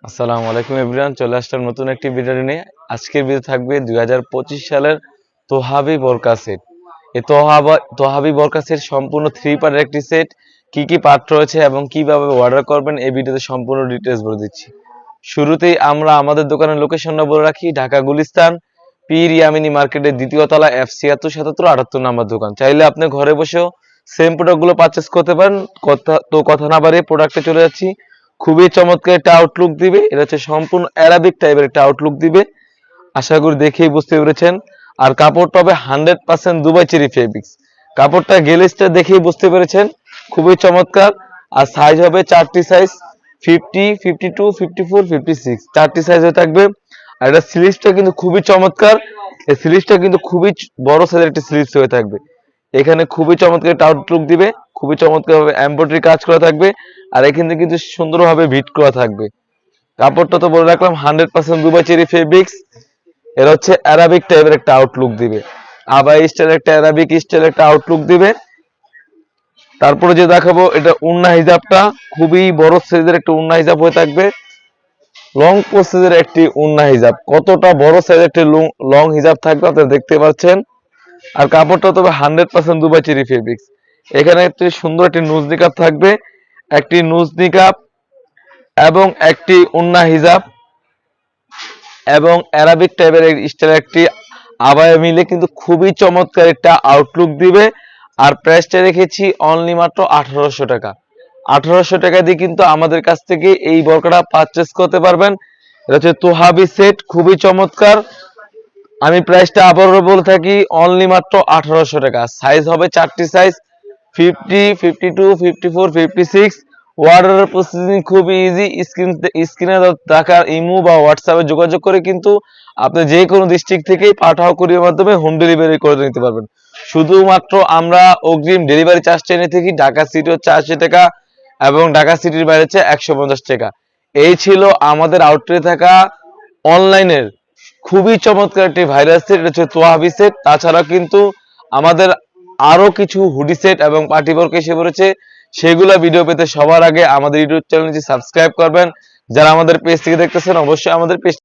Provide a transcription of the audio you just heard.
আসসালামু আলাইকুম এভরিওয়ান, চলে আসলাম নতুন একটি ভিডিও নিয়ে। আজকের ভিডিও থাকবে 2025 সালের তোহাবি বোরকা সেট। এই তোহাবি বোরকা সেট সম্পূর্ণ 3 পার্টের একটি সেট। কি কি পার্ট রয়েছে এবং কিভাবে অর্ডার করবেন এই ভিডিওতে সম্পূর্ণ ডিটেইলস বলে দিচ্ছি। শুরুতেই আমরা আমাদের দোকানের লোকেশনটা বলে রাখি, ঢাকা গুলিস্তান পীর ইয়ামিনী মার্কেটের দ্বিতীয় তলা F76 77 78 নম্বর দোকান। চাইলে আপনি ঘরে বসেও সেম প্রোডাক্টগুলো পারচেজ করতে পারেন। কথা না বাড়িয়ে প্রোডাক্টে চলে যাচ্ছি। খুবই চমৎকার একটা আউটলুক দিবে। এটা হচ্ছে সম্পূর্ণ অ্যারাবিক টাইপের একটা আউটলুক দিবে, আশা করি দেখেই বুঝতে পেরেছেন। আর কাপড় পাবে 100% দুবাই চেরি ফেব্রিক্স। কাপড়টা গ্লেজটা দেখেই বুঝতে পেরেছেন, খুবই চমৎকার। আর সাইজ হবে চারটি সাইজ, 50, 52, 54, 56 চারটি সাইজ হয়ে থাকবে। আর এটা স্লিভসটা কিন্তু খুবই চমৎকার। এই স্লিভসটা কিন্তু খুবই বড় সাইজের একটা স্লিভস হয়ে থাকবে। এখানে খুবই চমৎকার একটা আউটলুক দিবে, খুবই চমৎকার ভাবে এমব্রয়ডারি কাজ করা থাকবে। আর এখানে কিন্তু সুন্দরভাবে ভিট করা থাকবে। কাপড়টা তো বলে রাখলাম 100% দুবাই চেরি ফেব্রিক্স। এর হচ্ছে অ্যারাবিক টাইপের একটা আউটলুক দিবে, আবাই স্টাইল একটা অ্যারাবিক স্টাইল একটা আউটলুক দিবে। তারপরে যে দেখাবো, এটা উন্না হিজাবটা খুবই বড় সাইজের একটা উন্না হিজাব হয়ে থাকবে। লং প্রসেসের একটি উন্না হিজাব, কতটা বড় সাইজের একটি লং হিজাব থাকবে আপনারা দেখতে পাচ্ছেন। আর কাপড়টা তবে 100% দুবাই চেরি ফেব্রিক্স। এখানে একটি সুন্দর একটি নুজ নিকাব থাকবে, একটি নুজ নিকাব এবং একটি উন্না হিজাব এবং অ্যারাবিক টাইপের স্টাইল একটি আবায়া মিলে কিন্তু খুবই চমৎকার একটা আউটলুক দিবে। আর প্রাইসটা রেখেছি অনলি মাত্র 1800 টাকা। 1800 টাকা দিয়ে কিন্তু আমাদের কাছ থেকে এই বোরকাটা পারচেস করতে পারবেন। এটা হচ্ছে তোহাবি সেট, খুবই চমৎকার। আমি প্রাইসটা আবারও বলে থাকি, অনলি মাত্র 1800 টাকা। সাইজ হবে চারটি সাইজ, 50, 52, 54, 56। অর্ডারের প্রসেসিং খুবই ইজি। স্ক্রিনে দেখার ইমো বা হোয়াটসঅ্যাপে যোগাযোগ করে কিন্তু আপনি যে কোনো ডিস্ট্রিক্ট থেকেই পাঠাও কুরিয়ার মাধ্যমে হোম ডেলিভারি করে নিতে পারবেন। শুধুমাত্র আমরা অগ্রিম ডেলিভারি চার্জ টেনে থাকি। ঢাকা সিটি হচ্ছে 80 টাকা এবং ঢাকা সিটির বাইরে হচ্ছে 150 টাকা। এই ছিল আমাদের আউটলেটে থাকা অনলাইনের খুবই চমৎকার একটি ভাইরাস সেট। এটা হচ্ছে তোহাবি সেট। তাছাড়া কিন্তু আমাদের আরো কিছু হুডি সেট এবং পার্টি বোরকা এসে পড়েছে। সেগুলা ভিডিও পেতে সবার আগে আমাদের ইউটিউব চ্যানেলটি সাবস্ক্রাইব করবেন। যারা আমাদের পেজ থেকে দেখতেছেন অবশ্যই আমাদের পেজ